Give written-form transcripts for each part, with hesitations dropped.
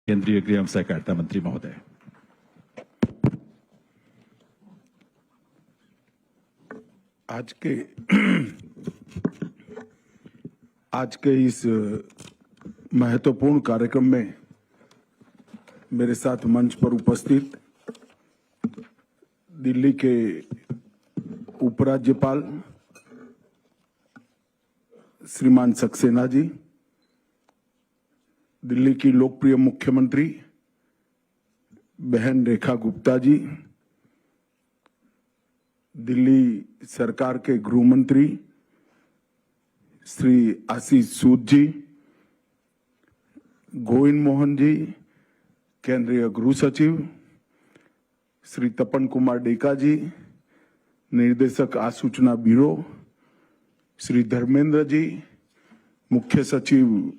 केंद्रीय गृह एवं सहकारिता मंत्री महोदय। आज के इस महत्वपूर्ण कार्यक्रम में मेरे साथ मंच पर उपस्थित दिल्ली के उपराज्यपाल श्रीमान सक्सेना जी, दिल्ली की लोकप्रिय मुख्यमंत्री बहन रेखा गुप्ता जी, दिल्ली सरकार के गृह मंत्री श्री आशीष सूद जी, गोविंद मोहन जी, केंद्रीय गृह सचिव श्री तपन कुमार डेका जी, निर्देशक आसूचना ब्यूरो श्री धर्मेंद्र जी, मुख्य सचिव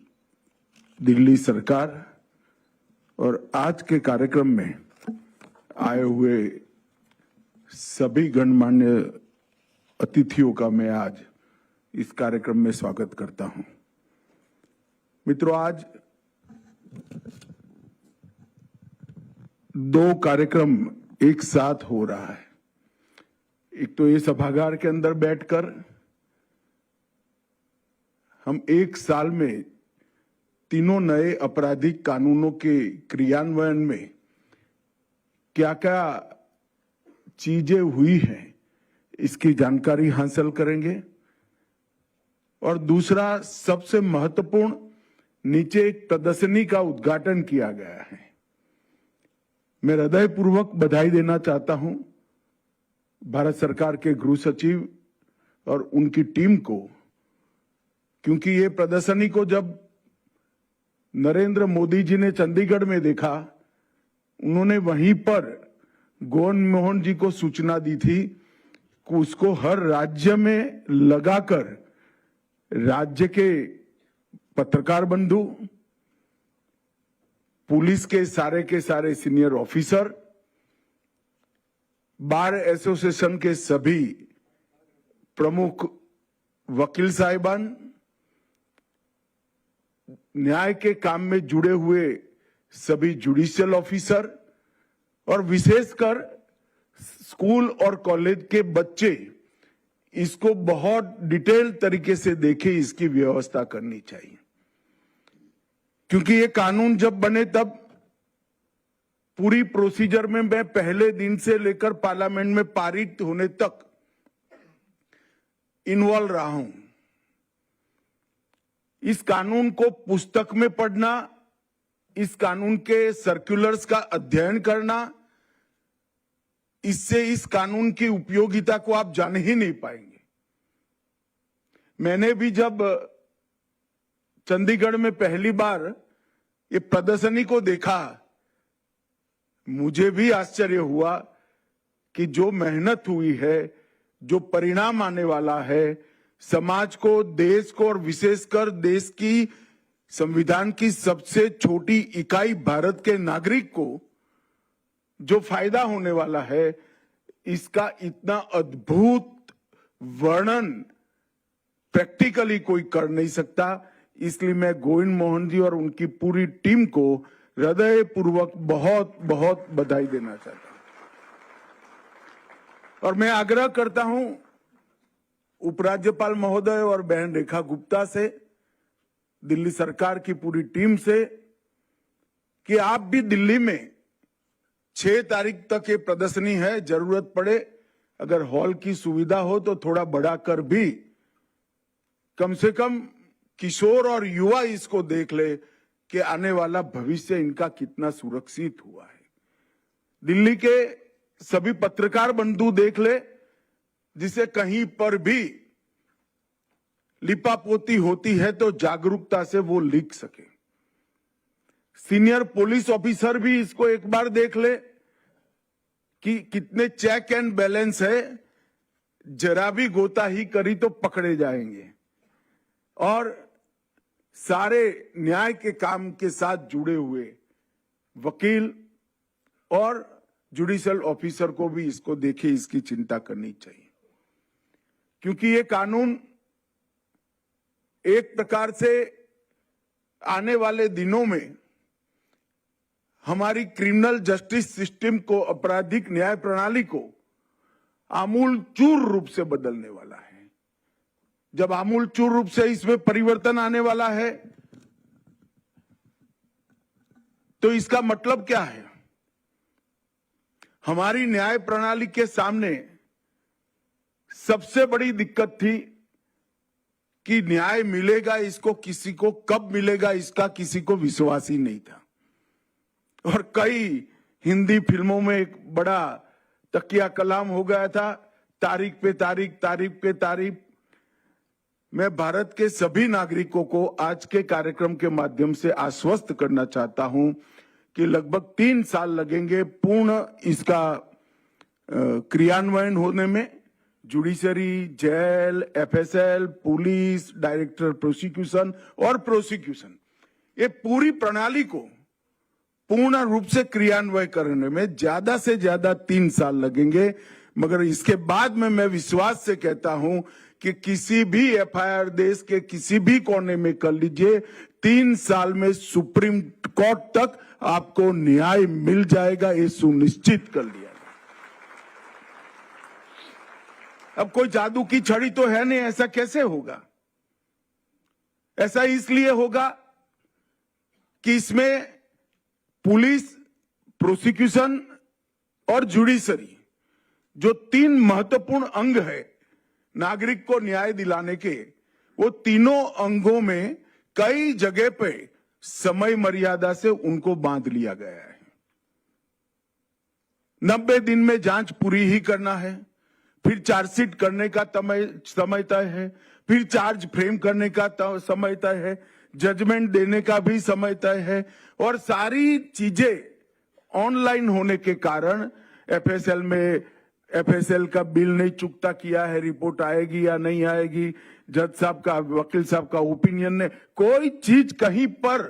दिल्ली सरकार और आज के कार्यक्रम में आए हुए सभी गणमान्य अतिथियों का मैं आज इस कार्यक्रम में स्वागत करता हूं। मित्रों, आज दो कार्यक्रम एक साथ हो रहा है। एक तो ये सभागार के अंदर बैठकर हम एक साल में तीनों नए आपराधिक कानूनों के क्रियान्वयन में क्या क्या चीजें हुई हैं इसकी जानकारी हासिल करेंगे, और दूसरा सबसे महत्वपूर्ण, नीचे एक प्रदर्शनी का उद्घाटन किया गया है। मैं हृदयपूर्वक बधाई देना चाहता हूं भारत सरकार के गृह सचिव और उनकी टीम को, क्योंकि ये प्रदर्शनी को जब नरेंद्र मोदी जी ने चंडीगढ़ में देखा, उन्होंने वहीं पर गोविंद मोहन जी को सूचना दी थी कि उसको हर राज्य में लगाकर राज्य के पत्रकार बंधु, पुलिस के सारे सीनियर ऑफिसर, बार एसोसिएशन के सभी प्रमुख वकील साहिबान, न्याय के काम में जुड़े हुए सभी जुडिशियल ऑफिसर और विशेषकर स्कूल और कॉलेज के बच्चे इसको बहुत डिटेल तरीके से देखें, इसकी व्यवस्था करनी चाहिए। क्योंकि ये कानून जब बने तब पूरी प्रोसीजर में मैं पहले दिन से लेकर पार्लियामेंट में पारित होने तक इन्वॉल्व रहा हूं। इस कानून को पुस्तक में पढ़ना, इस कानून के सर्कुलर्स का अध्ययन करना, इससे इस कानून की उपयोगिता को आप जान ही नहीं पाएंगे। मैंने भी जब चंडीगढ़ में पहली बार ये प्रदर्शनी को देखा, मुझे भी आश्चर्य हुआ कि जो मेहनत हुई है, जो परिणाम आने वाला है, समाज को, देश को और विशेषकर देश की संविधान की सबसे छोटी इकाई भारत के नागरिक को जो फायदा होने वाला है, इसका इतना अद्भुत वर्णन प्रैक्टिकली कोई कर नहीं सकता। इसलिए मैं गोविंद मोहन जी और उनकी पूरी टीम को हृदयपूर्वक बहुत बहुत बधाई देना चाहता हूं। और मैं आग्रह करता हूं उपराज्यपाल महोदय और बहन रेखा गुप्ता से, दिल्ली सरकार की पूरी टीम से, कि आप भी दिल्ली में 6 तारीख तक ये प्रदर्शनी है, जरूरत पड़े अगर हॉल की सुविधा हो तो थोड़ा बढ़ा कर भी कम से कम किशोर और युवा इसको देख ले कि आने वाला भविष्य इनका कितना सुरक्षित हुआ है। दिल्ली के सभी पत्रकार बंधु देख ले, जिसे कहीं पर भी लिपापोती होती है तो जागरूकता से वो लिख सके। सीनियर पुलिस ऑफिसर भी इसको एक बार देख ले कि कितने चेक एंड बैलेंस है, जरा भी गोताही करी तो पकड़े जाएंगे। और सारे न्याय के काम के साथ जुड़े हुए वकील और जुडिशियल ऑफिसर को भी इसको देखे, इसकी चिंता करनी चाहिए। क्योंकि ये कानून एक प्रकार से आने वाले दिनों में हमारी क्रिमिनल जस्टिस सिस्टम को, आपराधिक न्याय प्रणाली को आमूलचूर रूप से बदलने वाला है। जब आमूलचूर रूप से इसमें परिवर्तन आने वाला है तो इसका मतलब क्या है? हमारी न्याय प्रणाली के सामने सबसे बड़ी दिक्कत थी कि न्याय मिलेगा इसको, किसी को कब मिलेगा इसका किसी को विश्वास ही नहीं था। और कई हिंदी फिल्मों में एक बड़ा तकिया कलाम हो गया था, तारीख पे तारीख, तारीख पे तारीख। मैं भारत के सभी नागरिकों को आज के कार्यक्रम के माध्यम से आश्वस्त करना चाहता हूं कि लगभग 3 साल लगेंगे पूर्ण इसका क्रियान्वयन होने में। Judiciary, jail, FSL, police, director prosecution और प्रोसिक्यूशन, ये पूरी प्रणाली को पूर्ण रूप से क्रियान्वय करने में ज्यादा से ज्यादा 3 साल लगेंगे। मगर इसके बाद में मैं विश्वास से कहता हूं कि किसी भी एफआईआर देश के किसी भी कोने में कर लीजिए, 3 साल में सुप्रीम कोर्ट तक आपको न्याय मिल जाएगा, ये सुनिश्चित कर लिया। अब कोई जादू की छड़ी तो है नहीं, ऐसा कैसे होगा? ऐसा इसलिए होगा कि इसमें पुलिस, प्रोसिक्यूशन और जुडिशरी, जो 3 महत्वपूर्ण अंग है नागरिक को न्याय दिलाने के, वो तीनों अंगों में कई जगह पे समय मर्यादा से उनको बांध लिया गया है। 90 दिन में जांच पूरी ही करना है, फिर चार्जशीट करने का समय तय है, फिर चार्ज फ्रेम करने का समय तय है, जजमेंट देने का भी समय तय है। और सारी चीजें ऑनलाइन होने के कारण एफएसएल का बिल नहीं चुकता किया है, रिपोर्ट आएगी या नहीं आएगी, जज साहब का, वकील साहब का ओपिनियन ने, कोई चीज कहीं पर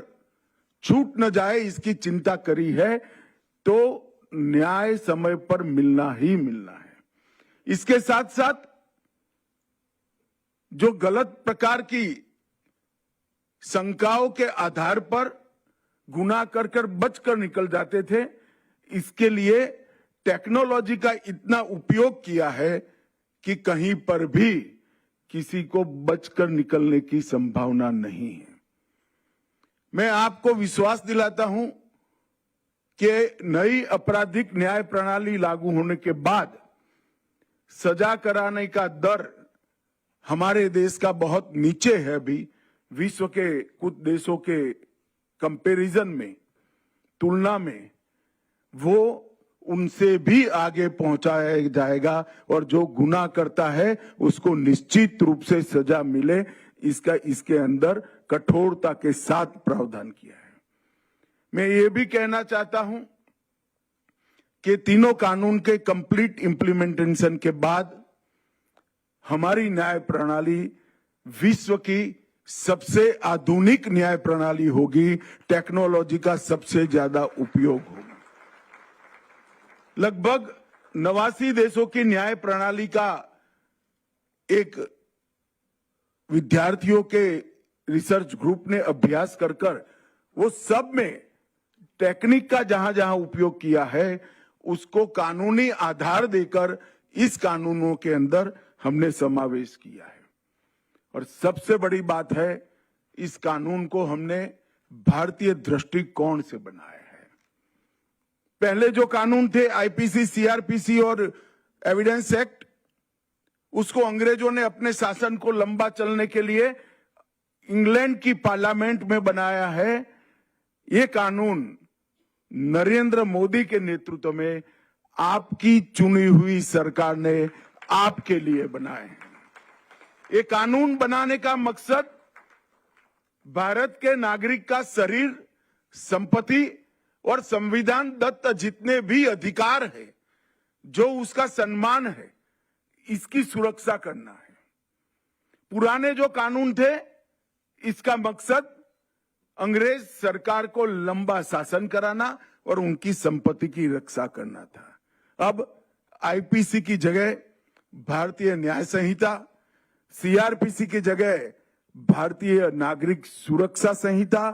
छूट न जाए इसकी चिंता करी है। तो न्याय समय पर मिलना ही मिलना है। इसके साथ साथ जो गलत प्रकार की शंकाओं के आधार पर गुनाह कर बचकर निकल जाते थे, इसके लिए टेक्नोलॉजी का इतना उपयोग किया है कि कहीं पर भी किसी को बचकर निकलने की संभावना नहीं है। मैं आपको विश्वास दिलाता हूं कि नई आपराधिक न्याय प्रणाली लागू होने के बाद सजा कराने का दर हमारे देश का बहुत नीचे है। अभी विश्व के कुछ देशों के कंपैरिजन में, तुलना में, वो उनसे भी आगे पहुंचाया जाएगा। और जो गुनाह करता है उसको निश्चित रूप से सजा मिले, इसका इसके अंदर कठोरता के साथ प्रावधान किया है। मैं ये भी कहना चाहता हूं कि तीनों कानून के कंप्लीट इंप्लीमेंटेशन के बाद हमारी न्याय प्रणाली विश्व की सबसे आधुनिक न्याय प्रणाली होगी, टेक्नोलॉजी का सबसे ज्यादा उपयोग होगा। लगभग 89 देशों की न्याय प्रणाली का एक विद्यार्थियों के रिसर्च ग्रुप ने अभ्यास कर वो सब में टेक्निक का जहां जहां उपयोग किया है उसको कानूनी आधार देकर इस कानूनों के अंदर हमने समावेश किया है। और सबसे बड़ी बात है, इस कानून को हमने भारतीय दृष्टिकोण से बनाया है। पहले जो कानून थे आईपीसी, सीआरपीसी और एविडेंस एक्ट, उसको अंग्रेजों ने अपने शासन को लंबा चलने के लिए इंग्लैंड की पार्लियामेंट में बनाया है। ये कानून नरेंद्र मोदी के नेतृत्व में आपकी चुनी हुई सरकार ने आपके लिए बनाए हैं। ये कानून बनाने का मकसद भारत के नागरिक का शरीर, संपत्ति और संविधान दत्त जितने भी अधिकार है, जो उसका सम्मान है, इसकी सुरक्षा करना है। पुराने जो कानून थे, इसका मकसद अंग्रेज सरकार को लंबा शासन कराना और उनकी संपत्ति की रक्षा करना था। अब आईपीसी की जगह भारतीय न्याय संहिता, सीआरपीसी की जगह भारतीय नागरिक सुरक्षा संहिता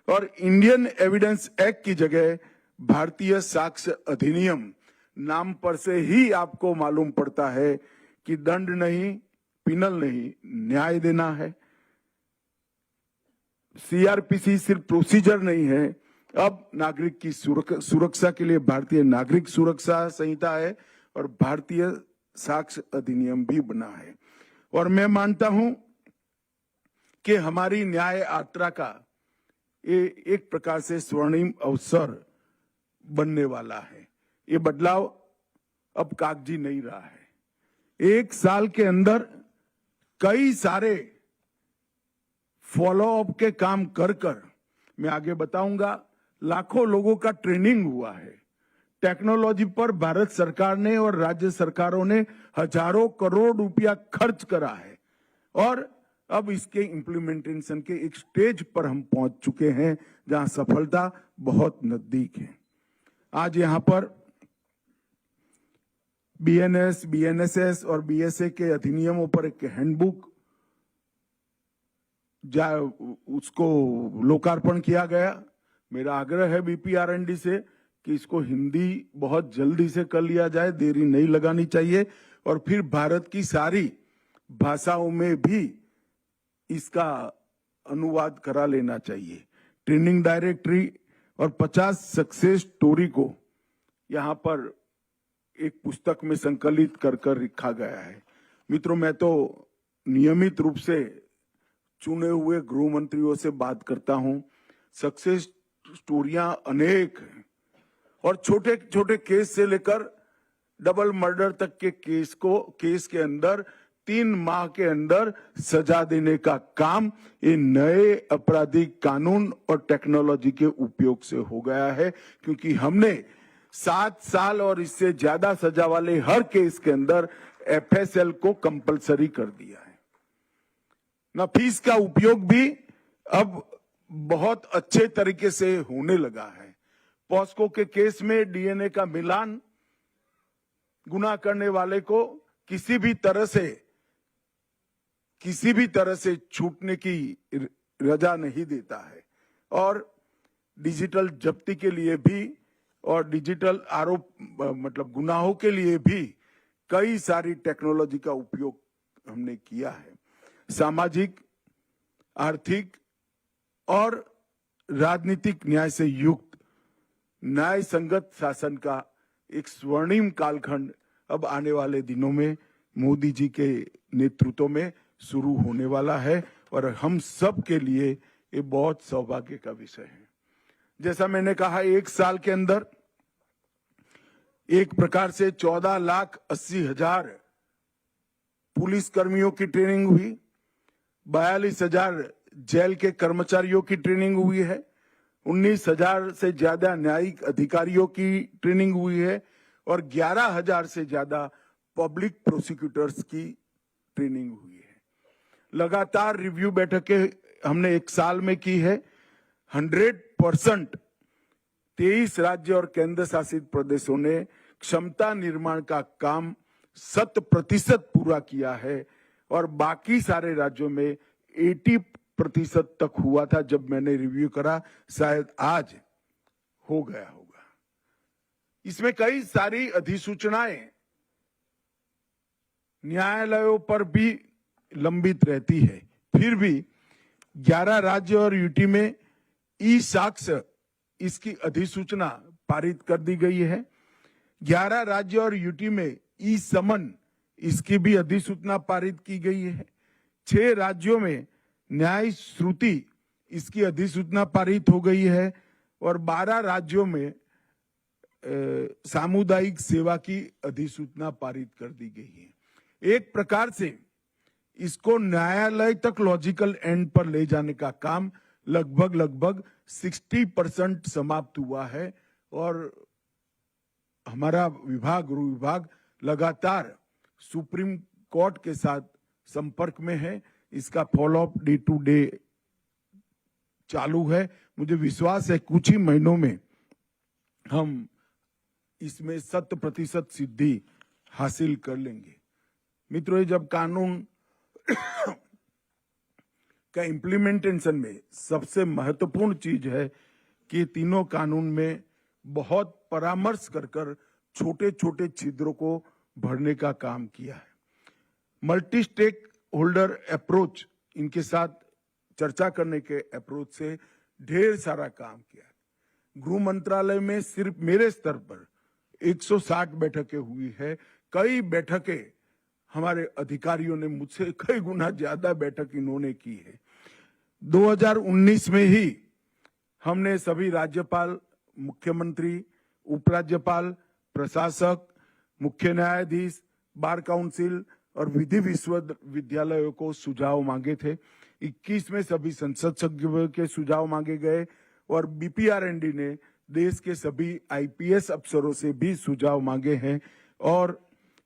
और इंडियन एविडेंस एक्ट की जगह भारतीय साक्ष्य अधिनियम नाम पर से ही आपको मालूम पड़ता है कि दंड नहीं, पिनल नहीं, न्याय देना है। सीआरपीसी सिर्फ प्रोसीजर नहीं है, अब नागरिक की सुरक्षा के लिए भारतीय नागरिक सुरक्षा संहिता है और भारतीय साक्ष्य अधिनियम भी बना है। और मैं मानता हूं कि हमारी न्याय यात्रा का ये एक प्रकार से स्वर्णिम अवसर बनने वाला है। ये बदलाव अब कागजी नहीं रहा है। एक साल के अंदर कई सारे फॉलो अप के काम कर मैं आगे बताऊंगा, लाखों लोगों का ट्रेनिंग हुआ है। टेक्नोलॉजी पर भारत सरकार ने और राज्य सरकारों ने हजारों करोड़ रुपया खर्च करा है और अब इसके इम्प्लीमेंटेशन के एक स्टेज पर हम पहुंच चुके हैं जहां सफलता बहुत नजदीक है। आज यहां पर बीएनएस, बीएनएसएस और बीएसए के अधिनियमों पर एक हैंडबुक उसको लोकार्पण किया गया। मेरा आग्रह है बीपीआरएनडी से कि इसको हिंदी बहुत जल्दी से कर लिया जाए, देरी नहीं लगानी चाहिए और फिर भारत की सारी भाषाओं में भी इसका अनुवाद करा लेना चाहिए। ट्रेनिंग डायरेक्टरी और 50 सक्सेस स्टोरी को यहाँ पर एक पुस्तक में संकलित कर लिखा गया है। मित्रों, मैं तो नियमित रूप से चुने हुए गृह मंत्रियों से बात करता हूं। सक्सेस स्टोरियां अनेक हैं और छोटे छोटे केस से लेकर डबल मर्डर तक के केस के अंदर 3 माह के अंदर सजा देने का काम ये नए आपराधिक कानून और टेक्नोलॉजी के उपयोग से हो गया है, क्योंकि हमने 7 साल और इससे ज्यादा सजा वाले हर केस के अंदर एफएसएल को कंपलसरी कर दिया है। नफीस का उपयोग भी अब बहुत अच्छे तरीके से होने लगा है। पॉस्को के केस में डीएनए का मिलान गुनाह करने वाले को किसी भी तरह से छूटने की रजा नहीं देता है और डिजिटल जब्ती के लिए भी और डिजिटल आरोप मतलब गुनाहों के लिए भी कई सारी टेक्नोलॉजी का उपयोग हमने किया है। सामाजिक, आर्थिक और राजनीतिक न्याय से युक्त न्याय संगत शासन का एक स्वर्णिम कालखंड अब आने वाले दिनों में मोदी जी के नेतृत्व में शुरू होने वाला है और हम सब के लिए ये बहुत सौभाग्य का विषय है। जैसा मैंने कहा, एक साल के अंदर एक प्रकार से 14,80,000 पुलिस कर्मियों की ट्रेनिंग हुई, 42,000 जेल के कर्मचारियों की ट्रेनिंग हुई है, 19,000 से ज्यादा न्यायिक अधिकारियों की ट्रेनिंग हुई है और 11,000 से ज्यादा पब्लिक प्रोसिक्यूटर्स की ट्रेनिंग हुई है। लगातार रिव्यू बैठकें हमने एक साल में की है। 100% 23 राज्य और केंद्र शासित प्रदेशों ने क्षमता निर्माण का काम 100% पूरा किया है और बाकी सारे राज्यों में 80% तक हुआ था। जब मैंने रिव्यू करा, शायद आज हो गया होगा। इसमें कई सारी अधिसूचनाएं न्यायालयों पर भी लंबित रहती है, फिर भी 11 राज्य और यूटी में ई साक्ष्य इसकी अधिसूचना पारित कर दी गई है। 11 राज्य और यूटी में ई समन इसकी भी अधिसूचना पारित की गई है। 6 राज्यों में न्याय श्रुति इसकी अधिसूचना पारित हो गई है और 12 राज्यों में सामुदायिक सेवा की अधिसूचना पारित कर दी गई है। एक प्रकार से इसको न्यायालय तक लॉजिकल एंड पर ले जाने का काम लगभग 60% समाप्त हुआ है और हमारा विभाग, गृह विभाग लगातार सुप्रीम कोर्ट के साथ संपर्क में है। इसका फॉलोअप डे टू डे चालू है। मुझे विश्वास है कुछ ही महीनों में हम इसमें 100% सिद्धि हासिल कर लेंगे। मित्रों, जब कानून का इम्प्लीमेंटेशन में सबसे महत्वपूर्ण चीज है कि तीनों कानून में बहुत परामर्श कर छोटे छोटे छिद्रों को भरने का काम किया है। मल्टी स्टेक होल्डर अप्रोच, इनके साथ चर्चा करने के अप्रोच से ढेर सारा काम किया है। गृह मंत्रालय में सिर्फ मेरे स्तर पर 160 बैठकें हुई है। कई बैठकें हमारे अधिकारियों ने मुझसे कई गुना ज्यादा बैठक इन्होंने की है। 2019 में ही हमने सभी राज्यपाल, मुख्यमंत्री, उपराज्यपाल, प्रशासक, मुख्य न्यायाधीश, बार काउंसिल और विधि विश्वविद्यालयों को सुझाव मांगे थे। 21 में सभी संसद सभ्यों के सुझाव मांगे गए और बीपीआरएनडी ने देश के सभी आईपीएस अफसरों से भी सुझाव मांगे हैं और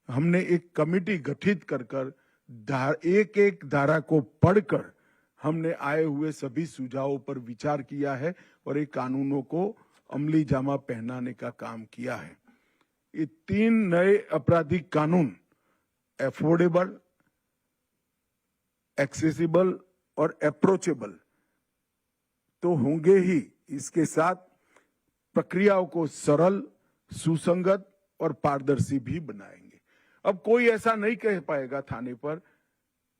हमने एक कमेटी गठित कर एक एक धारा को पढ़कर हमने आए हुए सभी सुझावों पर विचार किया है और एक कानूनों को अमली जामा पहनाने का काम किया है। ये 3 नए आपराधिक कानून अफोर्डेबल, एक्सेसिबल और अप्रोचेबल तो होंगे ही, इसके साथ प्रक्रियाओं को सरल, सुसंगत और पारदर्शी भी बनाएंगे। अब कोई ऐसा नहीं कह पाएगा थाने पर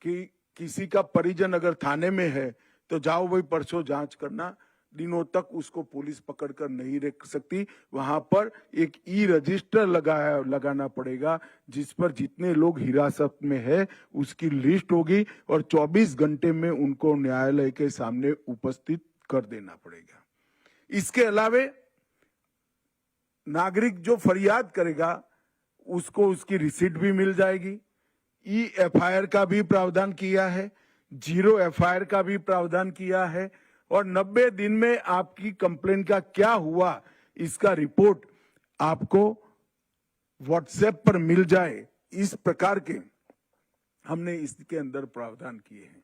कि किसी का परिजन अगर थाने में है तो जाओ भाई परसों जांच करना, दिनों तक उसको पुलिस पकड़कर नहीं रख सकती। वहां पर एक ई रजिस्टर लगाना पड़ेगा जिस पर जितने लोग हिरासत में है उसकी लिस्ट होगी और 24 घंटे में उनको न्यायालय के सामने उपस्थित कर देना पड़ेगा। इसके अलावे नागरिक जो फरियाद करेगा उसको उसकी रिसीट भी मिल जाएगी। ई एफआईआर का भी प्रावधान किया है, 0 एफआईआर का भी प्रावधान किया है और 90 दिन में आपकी कंप्लेन का क्या हुआ इसका रिपोर्ट आपको व्हाट्सएप पर मिल जाए, इस प्रकार के हमने इसके अंदर प्रावधान किए हैं।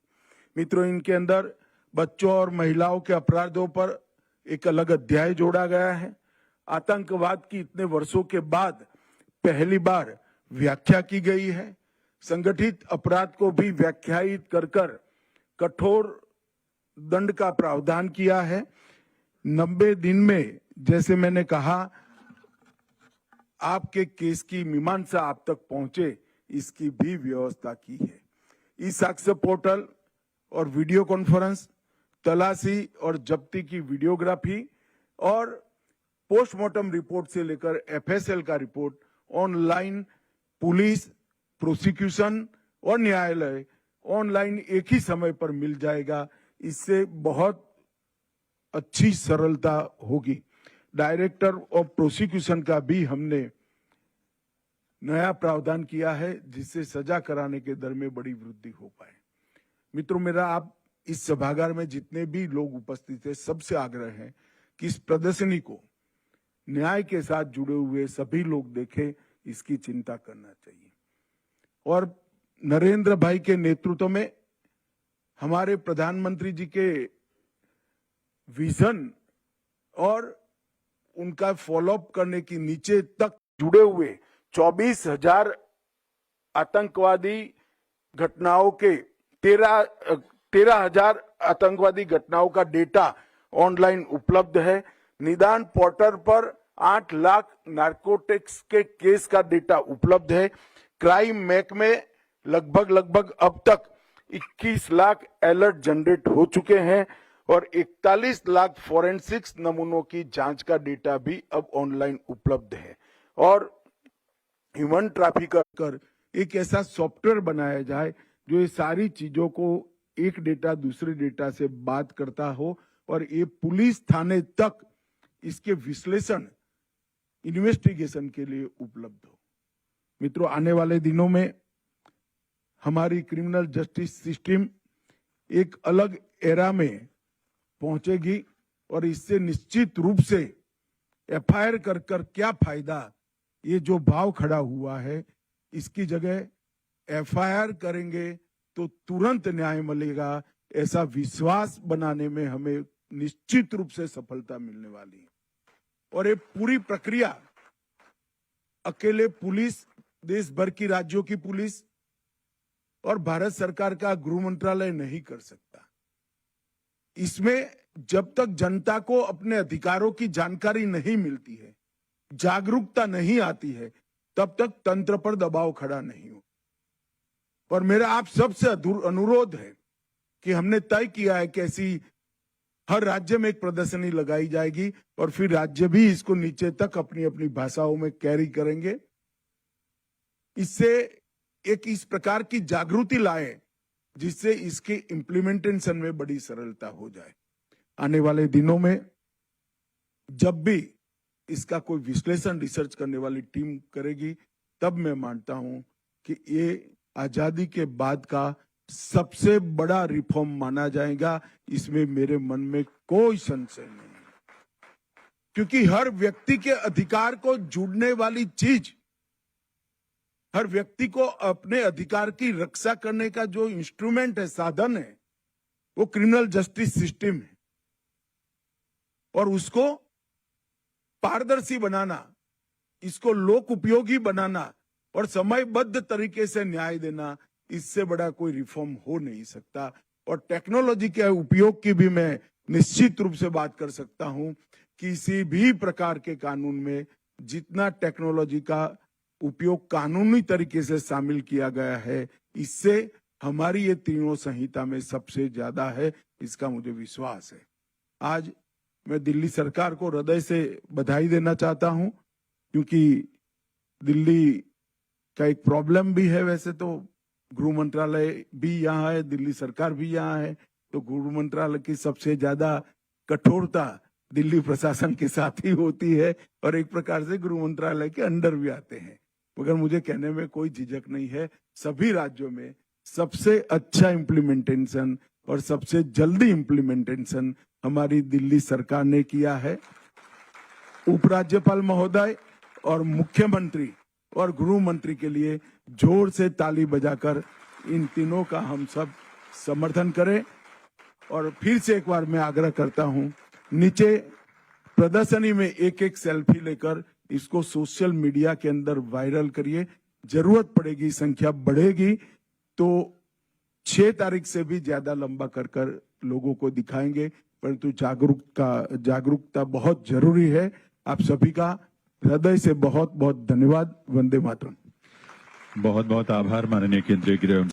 मित्रों, इनके अंदर बच्चों और महिलाओं के अपराधों पर एक अलग अध्याय जोड़ा गया है। आतंकवाद की इतने वर्षों के बाद पहली बार व्याख्या की गई है। संगठित अपराध को भी व्याख्यायित कर कठोर दंड का प्रावधान किया है। 90 दिन में, जैसे मैंने कहा, आपके केस की मीमांसा आप तक पहुंचे, इसकी भी व्यवस्था की है। ई साक्ष्य पोर्टल और वीडियो कॉन्फ्रेंस, तलाशी और जब्ती की वीडियोग्राफी और पोस्टमार्टम रिपोर्ट से लेकर एफएसएल का रिपोर्ट ऑनलाइन, पुलिस, प्रोसिक्यूशन और न्यायालय ऑनलाइन एक ही समय पर मिल जाएगा। इससे बहुत अच्छी सरलता होगी। डायरेक्टर ऑफ प्रोसिक्यूशन का भी हमने नया प्रावधान किया है जिससे सजा कराने के दर में बड़ी वृद्धि हो पाए। मित्रों, मेरा आप इस सभागार में जितने भी लोग उपस्थित हैं सबसे आग्रह है कि इस प्रदर्शनी को न्याय के साथ जुड़े हुए सभी लोग देखें, इसकी चिंता करना चाहिए। और नरेंद्र भाई के नेतृत्व में हमारे प्रधानमंत्री जी के विजन और उनका फॉलोअप करने की नीचे तक जुड़े हुए 24,000 आतंकवादी घटनाओं के 13,000 आतंकवादी घटनाओं का डेटा ऑनलाइन उपलब्ध है। निदान पोर्टल पर 8 लाख नार्कोटिक्स के केस का डेटा उपलब्ध है। क्राइम मैक में लगभग अब तक 21 लाख अलर्ट जनरेट हो चुके हैं और 41 लाख फॉरेंसिक्स नमूनों की जांच का डेटा भी अब ऑनलाइन उपलब्ध है। और ह्यूमन ट्रैफिकर कर एक ऐसा सॉफ्टवेयर बनाया जाए जो ये सारी चीजों को एक डेटा दूसरे डेटा से बात करता हो और ये पुलिस थाने तक इसके विश्लेषण, इन्वेस्टिगेशन के लिए उपलब्ध हो। मित्रों, आने वाले दिनों में हमारी क्रिमिनल जस्टिस सिस्टम एक अलग एरा में पहुंचेगी और इससे निश्चित रूप से एफआईआर कर क्या फायदा, ये जो भाव खड़ा हुआ है, इसकी जगह एफआईआर करेंगे तो तुरंत न्याय मिलेगा, ऐसा विश्वास बनाने में हमें निश्चित रूप से सफलता मिलने वाली है। और ये पूरी प्रक्रिया अकेले पुलिस, देश भर की राज्यों की पुलिस और भारत सरकार का गृह मंत्रालय नहीं कर सकता। इसमें जब तक जनता को अपने अधिकारों की जानकारी नहीं मिलती है, जागरूकता नहीं आती है, तब तक तंत्र पर दबाव खड़ा नहीं हो। और मेरा आप सबसे अनुरोध है कि हमने तय किया है कि ऐसी हर राज्य में एक प्रदर्शनी लगाई जाएगी और फिर राज्य भी इसको नीचे तक अपनी अपनी भाषाओं में कैरी करेंगे। इससे एक इस प्रकार की जागृति लाए जिससे इसके इम्प्लीमेंटेशन में बड़ी सरलता हो जाए। आने वाले दिनों में जब भी इसका कोई विश्लेषण रिसर्च करने वाली टीम करेगी, तब मैं मानता हूं कि ये आजादी के बाद का सबसे बड़ा रिफॉर्म माना जाएगा। इसमें मेरे मन में कोई संशय नहीं है, क्योंकि हर व्यक्ति के अधिकार को जुड़ने वाली चीज, हर व्यक्ति को अपने अधिकार की रक्षा करने का जो इंस्ट्रूमेंट है, साधन है, वो क्रिमिनल जस्टिस सिस्टम है। और उसको पारदर्शी बनाना, इसको लोक उपयोगी बनाना और समयबद्ध तरीके से न्याय देना, इससे बड़ा कोई रिफॉर्म हो नहीं सकता। और टेक्नोलॉजी के उपयोग की भी मैं निश्चित रूप से बात कर सकता हूं। किसी भी प्रकार के कानून में जितना टेक्नोलॉजी का उपयोग कानूनी तरीके से शामिल किया गया है, इससे हमारी ये तीनों संहिता में सबसे ज्यादा है, इसका मुझे विश्वास है। आज मैं दिल्ली सरकार को हृदय से बधाई देना चाहता हूं, क्योंकि दिल्ली का एक प्रॉब्लम भी है। वैसे तो गृह मंत्रालय भी यहाँ है, दिल्ली सरकार भी यहाँ है, तो गृह मंत्रालय की सबसे ज्यादा कठोरता दिल्ली प्रशासन के साथ ही होती है और एक प्रकार से गृह मंत्रालय के अंडर भी आते हैं। मगर मुझे कहने में कोई झिझक नहीं है, सभी राज्यों में सबसे अच्छा इम्प्लीमेंटेशन और सबसे जल्दी इम्प्लीमेंटेशन हमारी दिल्ली सरकार ने किया है। उपराज्यपाल महोदय और मुख्यमंत्री और गृह मंत्री के लिए जोर से ताली बजाकर इन तीनों का हम सब समर्थन करें। और फिर से एक बार मैं आग्रह करता हूं, नीचे प्रदर्शनी में एक एक सेल्फी लेकर इसको सोशल मीडिया के अंदर वायरल करिए। जरूरत पड़ेगी, संख्या बढ़ेगी तो 6 तारीख से भी ज्यादा लंबा कर लोगों को दिखाएंगे, परंतु जागरूकता बहुत जरूरी है। आप सभी का हृदय से बहुत बहुत धन्यवाद। वंदे मातरम। बहुत बहुत आभार माननीय केंद्रीय गृह